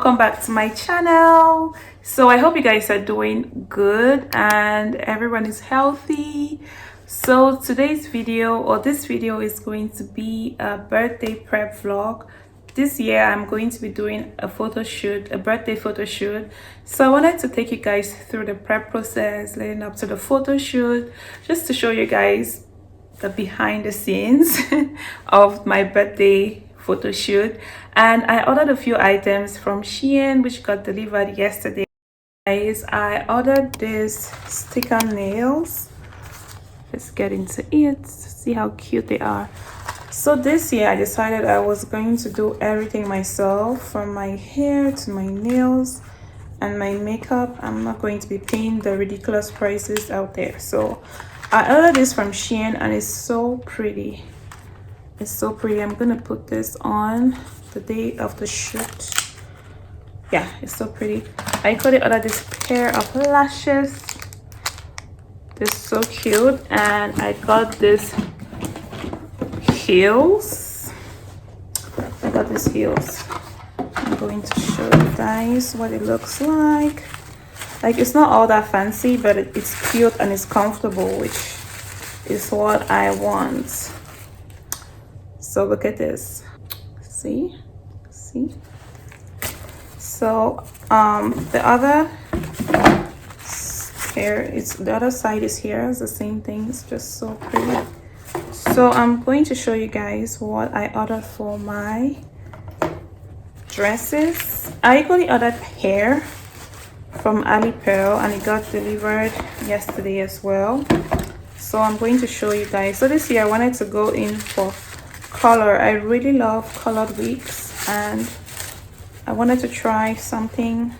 Welcome back to my channel. So I hope you guys are doing good and everyone is healthy. So today's video, or this video, is going to be a birthday prep vlog. This year I'm going to be doing a photo shoot, a birthday photo shoot. So I wanted to take you guys through the prep process leading up to the photo shoot, just to show you guys the behind the scenes of my birthday photo shoot. And I ordered a few items from Shein which got delivered yesterday. Guys, I ordered these sticker nails. Let's get into it, see how cute they are. So this year I decided I was going to do everything myself, from my hair to my nails and my makeup. I'm not going to be paying the ridiculous prices out there. So I ordered this from Shein and it's so pretty. It's so pretty. I'm gonna put this on the day of the shoot. Yeah, it's so pretty. I equally ordered this pair of lashes. They're so cute. And I got this heels. I'm going to show you guys what it looks like. Like, it's not all that fancy, but it's cute and it's comfortable, which is what I want. So look at this. See? So the other side is here. It's the same thing. It's just so pretty. So I'm going to show you guys what I ordered for my dresses. I equally ordered hair from Ali Pearl and it got delivered yesterday as well. So I'm going to show you guys. So this year I wanted to go in for color. I really love colored wigs and I wanted to try something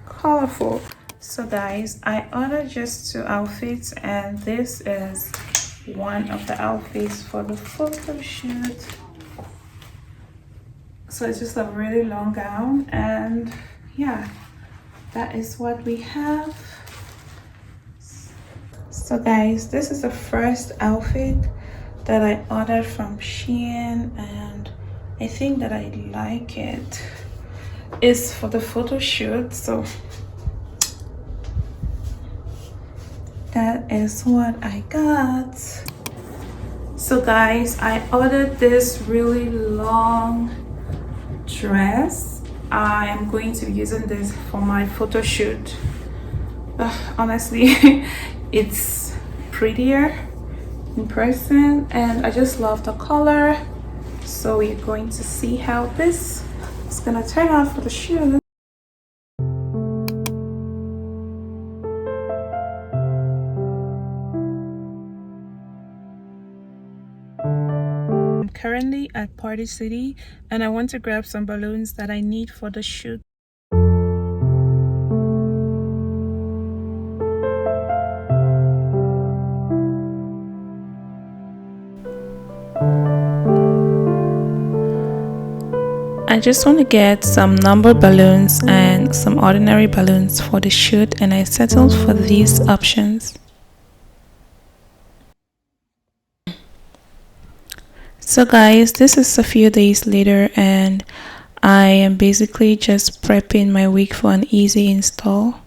colorful. So guys, I ordered just 2 outfits and this is one of the outfits for the photo shoot. So it's just a really long gown, and yeah, that is what we have. So guys, this is the first outfit that I ordered from Shein and I think that I like it. It's for the photo shoot, so that is what I got. So guys, I ordered this really long dress. I am going to be using this for my photo shoot. Honestly, it's prettier in person and I just love the color. So we're going to see how this is gonna turn out for the shoot. I'm currently at Party City and I want to grab some balloons that I need for the shoot. I just want to get some number balloons and some ordinary balloons for the shoot, and I settled for these options. So guys, this is a few days later and I am basically just prepping my wig for an easy install.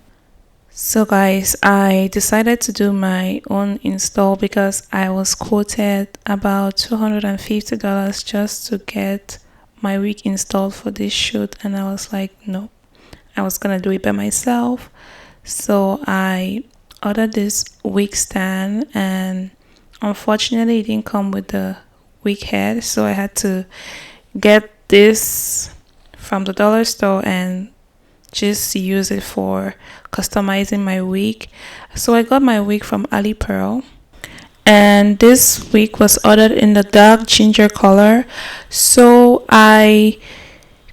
So guys, I decided to do my own install because I was quoted about $250 just to get my wig installed for this shoot, and I was like, no, I was gonna do it by myself. So I ordered this wig stand and unfortunately it didn't come with the wig head, so I had to get this from the dollar store and just use it for customizing my wig. So I got my wig from Ali Pearl and this wig was ordered in the dark ginger color. So I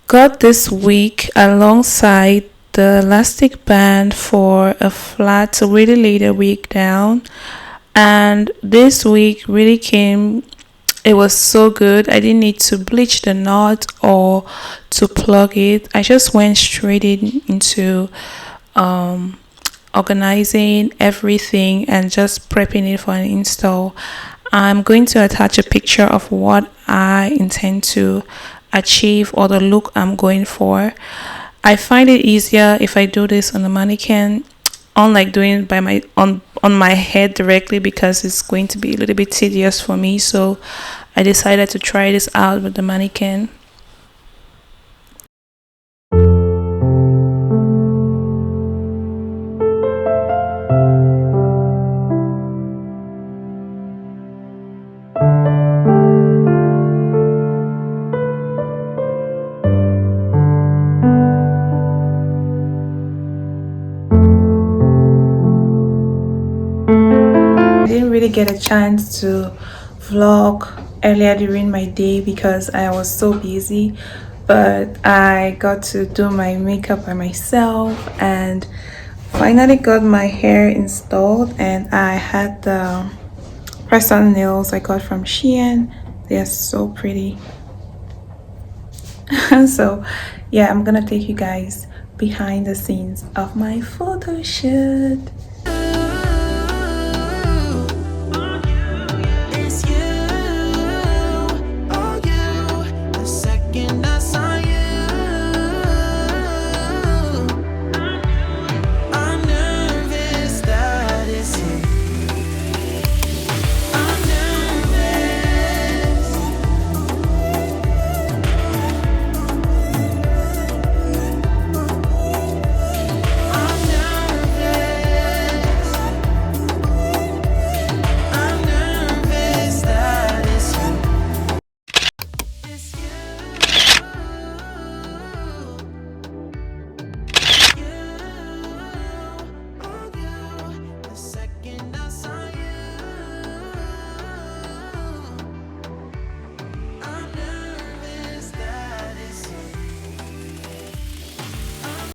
got this wig alongside the elastic band for a flat to really lay the wig down, and this wig really came, it was so good. I didn't need to bleach the knot or to plug it. I just went straight into organizing everything and just prepping it for an install. I'm going to attach a picture of what I intend to achieve or the look I'm going for. I find it easier if I do this on the mannequin, unlike doing it by my on my head directly, because it's going to be a little bit tedious for me. So I decided to try this out with the mannequin. I didn't really get a chance to vlog earlier during my day because I was so busy, but I got to do my makeup by myself and finally got my hair installed, and I had the press-on nails I got from Shein. They're so pretty. So yeah, I'm gonna take you guys behind the scenes of my photo shoot.